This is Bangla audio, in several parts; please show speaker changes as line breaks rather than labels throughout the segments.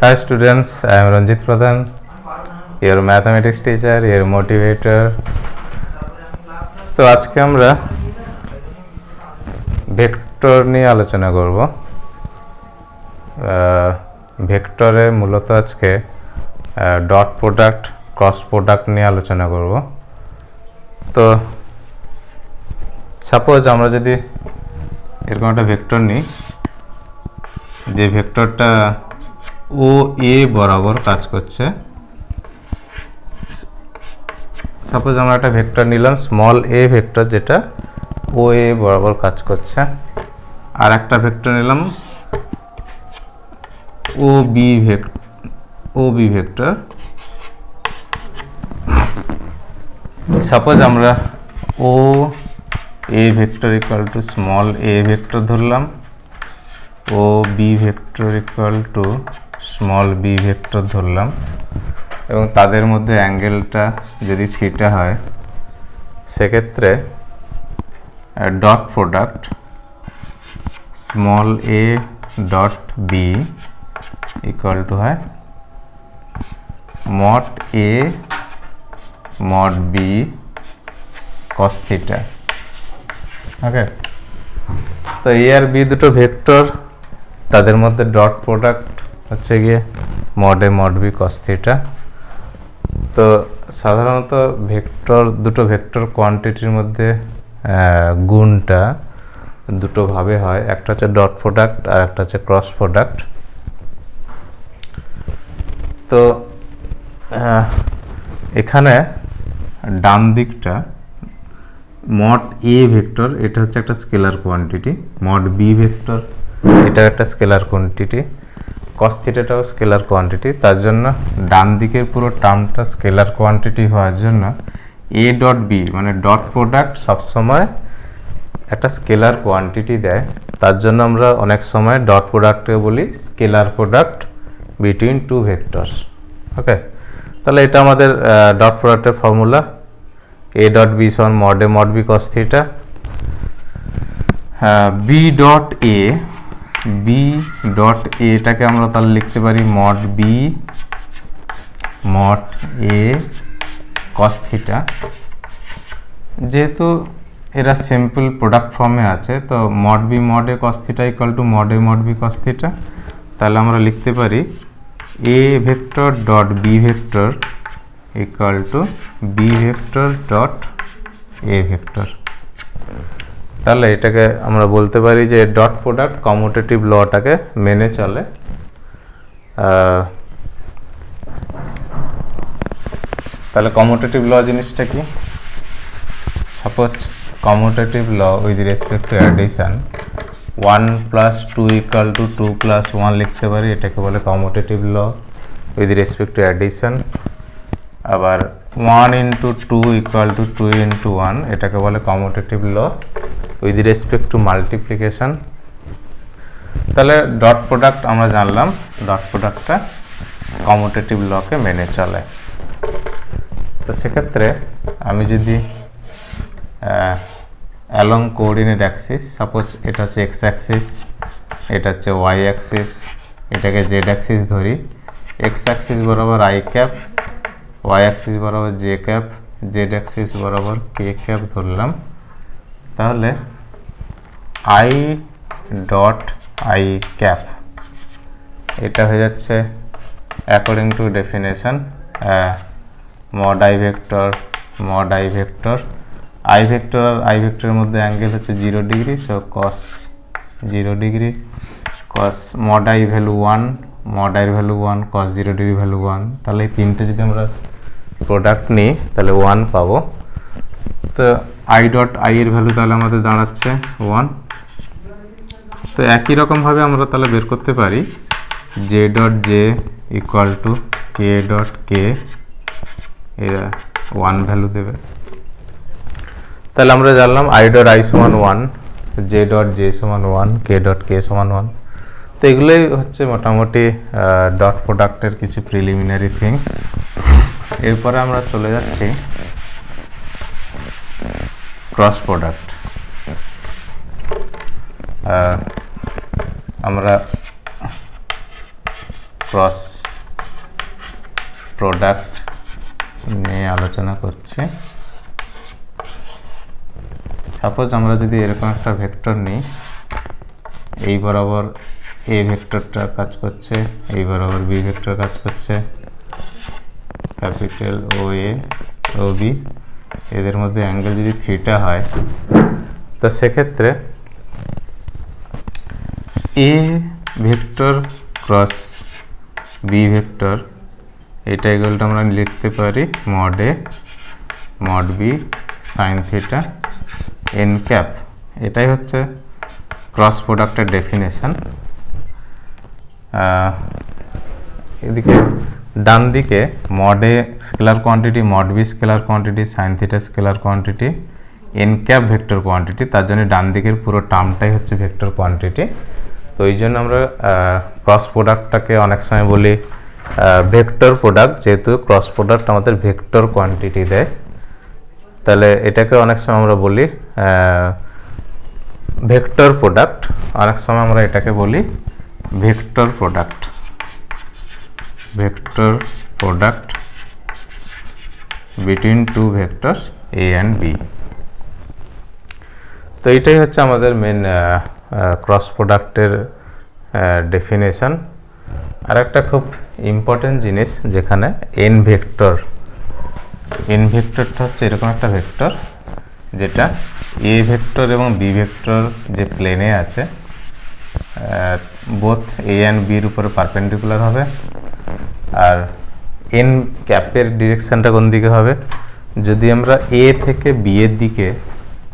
Hi students, I am Ranjit Pradhan, your mathematics teacher, your motivator. তো আজকে আমরা ভেক্টর নিয়ে আলোচনা করব। ভেক্টরে মূলত আজকে ডট প্রোডাক্ট, ক্রস প্রোডাক্ট নিয়ে আলোচনা করব। তো সাপোজ আমরা যদি এরকম একটা ভেক্টর নিই, যে ভেক্টরটা ও এ বরাবর কাজ করছে। সাপোজ আমরা একটা ভেক্টর নিলাম স্মল এ ভেক্টর, যেটা ও এ বরাবর কাজ করছে, আর একটা ভেক্টর নিলাম ও বি ভেক্টর। সাপোজ আমরা O A vector equal to small A vector ধরলাম, O B vector equal to small B vector ধরলাম, এবং তাদের মধ্যে অ্যাঙ্গেলটা যদি থিটা হয়, সেক্ষেত্রে dot product small A dot B equal to হয় mod A mod B cos theta. Okay, তো এ আর বি দুটো ভেক্টর, তাদের মধ্যে ডট প্রোডাক্ট হচ্ছে গিয়ে mod A mod B cos theta. তো সাধারণত দুটো ভেক্টর কোয়ান্টিটির মধ্যে গুণটা দুটো ভাবে হয়, একটা হচ্ছে ডট প্রোডাক্ট আর একটা হচ্ছে ক্রস প্রোডাক্ট। তো এখানে ডান দিকটা মড এ ভেক্টর, এটা হচ্ছে একটা scalar quantity, mod B vector এটা একটা স্কেলার কোয়ান্টিটি, কস থিটাটাও স্কেলার কোয়ান্টিটি। তার জন্য ডান দিকের পুরো টার্মটা স্কেলার কোয়ান্টিটি হওয়ার জন্য এ ডট বি মানে ডট প্রোডাক্ট সবসময় একটা স্কেলার কোয়ান্টিটি দেয়। তার জন্য আমরা অনেক সময় ডট প্রোডাক্টকে বলি scalar product between two vectors. Okay, তাহলে এটা আমাদের ডট প্রোডাক্টের ফর্মুলা, এ ডট বি সমান mod A mod B cos theta. B dot এটাকে আমরা তাহলে লিখতে পারি mod B mod A cos theta. যেহেতু এরা সিম্পল প্রোডাক্ট ফর্মে আছে, তো mod B mod A cos theta equal to mod A mod B cos theta. তাহলে আমরা লিখতে পারি A vector dot B vector equal two B vector dot A vector. তাহলে এটাকে আমরা বলতে পারি যে ডট প্রোডাক্ট কমিউটেটিভ লটাকে মেনে চলে। তাহলে কমিউটেটিভ ল জিনিসটা কি? Suppose commutative law with respect to addition 1 + 2 = 2 + 1 লিখতে পারি, এটাকে বলে commutative law with respect to addition. আবার 1 × 2 = 2 × 1 এটাকে বলে commutative law with respect to multiplication. তাহলে ডট প্রোডাক্ট আমরা জানলাম, ডট প্রোডাক্টটা কমিউটেটিভ লকে মেনে চলে। তো সেক্ষেত্রে আমি যদি অ্যালং কোঅর্ডিনেট অ্যাক্সিস, সাপোজ এটা হচ্ছে এক্স অ্যাক্সিস, এটা হচ্ছে ওয়াই অ্যাক্সিস, এটাকে জেড অ্যাক্সিস ধরি। এক্স অ্যাক্সিস বরাবর আই ক্যাপ, ওয়াই অ্যাক্সিস বরাবর জে ক্যাপ, জেড অ্যাক্সিস বরাবর কে ক্যাপ ধরলাম। তাহলে আই ডট আই ক্যাপ এটা হয়ে যাচ্ছে according to definition mod I vector mod I vector. I vector আর আই ভেক্টরের মধ্যে অ্যাঙ্গেল হচ্ছে 0 degree, so cos 0 degree, cos mod I value 1, mod I value 1, cos 0 degree value 1। তাহলে এই তিনটে যদি আমরা প্রোডাক্ট নিই তাহলে 1 পাবো। তো আই ডট আই এর ভ্যালু তাহলে আমাদের দাঁড়াচ্ছে 1। তো একই রকমভাবে আমরা তাহলে বের করতে পারি J dot J equal to K dot K, এরা 1 ভ্যালু দেবে। তাহলে আমরা জানলাম আই ডট আই সমান 1, জে ডট জে সমান 1, কে ডট কে সমান 1। তো এগুলোই হচ্ছে মোটামুটি ডট প্রোডাক্টের কিছু প্রিলিমিনারি থিংস। এরপরে আমরা চলে যাচ্ছি ক্রস প্রোডাক্ট। আমরা ক্রস প্রোডাক্ট নিয়ে আলোচনা করছি। সাপোজ আমরা যদি এরকম একটা ভেক্টর নিই, এই বরাবর এ ভেক্টরটা কাজ করছে, এই বরাবর বি ভেক্টর কাজ করছে, ক্যাপিটাল ও এ ও বি, এদের মধ্যে অ্যাঙ্গেল যদি থিটা হয়, তো সেক্ষেত্রে A vector cross B vector, এটা ইকুয়ালটা আমরা লিখতে পারি mod A mod B sine theta N cap. এটাই হচ্ছে ক্রস প্রোডাক্টের ডেফিনেশন। এদিকে ডান দিকে mod A scalar quantity, mod B scalar quantity, sine theta scalar quantity, N cap vector quantity, তার জন্য ডান দিকের পুরো টার্মটাই হচ্ছে ভেক্টর কোয়ান্টিটি। তো এই জন্য আমরা ক্রস প্রোডাক্টটাকে অনেক সময় বলি ভেক্টর প্রোডাক্ট, যেহেতু ক্রস প্রোডাক্ট আমাদের ভেক্টর কোয়ান্টিটি দেয়, তাহলে এটাকে অনেক সময় আমরা বলি ভেক্টর প্রোডাক্ট, অনেক সময় আমরা এটাকে বলি vector product, vector product between two vectors A and B. তো এটাই হচ্ছে আমাদের মেন ক্রস প্রোডাক্টের ডেফিনেশন। আর একটা খুব ইম্পর্টেন্ট জিনিস, যেখানে এন ভেক্টর, এন ভেক্টরটা হচ্ছে এরকম একটা ভেক্টর যেটা এ ভেক্টর এবং বি ভেক্টর যে প্লেনে আছে, বোথ এ অ্যান্ড বির উপরে পারপেন্ডিকুলার হবে। আর এন ক্যাপের ডিরেকশানটা কোন দিকে হবে? যদি আমরা এ থেকে বি এর দিকে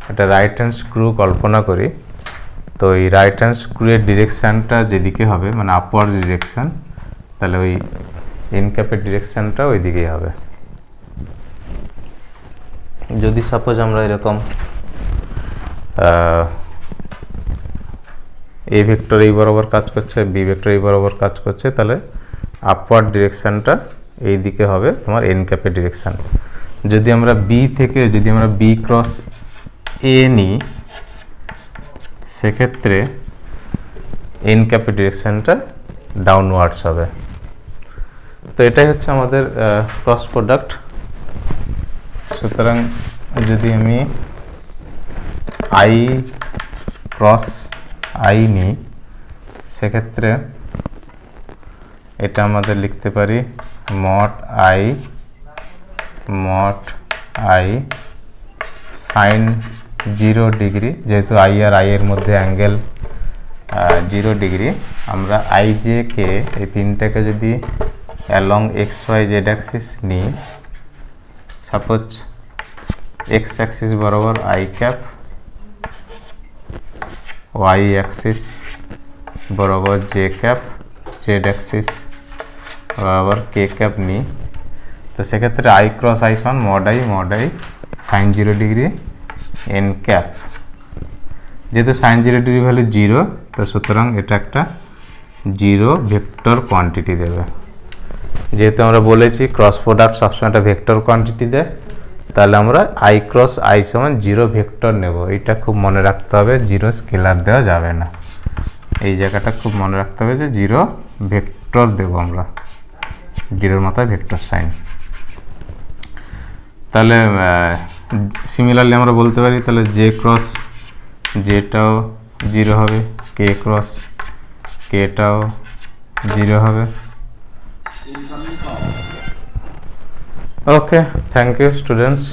একটা রাইট হ্যান্ড স্ক্রু কল্পনা করি, তো এই রাইট হ্যান্ড স্ক্রুয়ের ডিরেকশানটা যেদিকে হবে, মানে আপওয়ার্ড ডিরেকশান, তাহলে ওই এন ক্যাপের ডিরেকশানটা ওই দিকেই হবে। যদি সাপোজ আমরা এরকম এ ভেক্টর এই বরাবর কাজ করছে, বি ভেক্টর এই বরাবর কাজ করছে, তাহলে আপওয়ার্ড ডিরেকশানটা এই দিকে হবে তোমার এন ক্যাপের ডিরেকশান। যদি আমরা বি থেকে, যদি আমরা বি ক্রস এ নিই, সেক্ষেত্রে এন ক্যাপের ডিরেকশানটা ডাউনওয়ার্ডস হবে। তো এটাই হচ্ছে আমাদের ক্রস প্রোডাক্ট। সুতরাং যদি আমি আই ক্রস আই নিই, সেক্ষেত্রে এটা আমাদের লিখতে পারি মড আই সাইন 0 ডিগ্রি, যেহেতু আই আর আই এর মধ্যে অ্যাঙ্গেল 0 ডিগ্রি। আমরা আই জে কে এই তিনটাকে যদি along X Y Z axis নিই, সাপোজ এক্স অ্যাক্সিস বরাবর আই ক্যাপ, ওয়াই অ্যাক্সিস বরাবর জে ক্যাপ, জেড অ্যাক্সিস বরাবর কে ক্যাপ নিই, তো সেক্ষেত্রে আই ক্রস আই সমান mod I sine 0 degree N cap. যেহেতু সাইন 0 ডিগ্রি ভ্যালু 0, তো সুতরাং এটা একটা 0 ভেক্টর কোয়ান্টিটি দেবে। যেহেতু আমরা বলেছি ক্রস প্রোডাক্ট সবসময় একটা ভেক্টর কোয়ান্টিটি দেয়, তাহলে আমরা আই ক্রস আই সমান 0 ভেক্টর নেব। এইটা খুব মনে রাখতে হবে, 0 স্কেলার দেওয়া যাবে না। এই জায়গাটা খুব মনে রাখতে হবে যে 0 ভেক্টর দেব আমরা, 0-র মাথায় ভেক্টর সাইন। তাহলে সিমিলারলি আমরা বলতে পারি, তাহলে জে ক্রস জেটাও 0 হবে, কে ক্রস কেটাও 0 হবে। ওকে, থ্যাংক ইউ স্টুডেন্টস।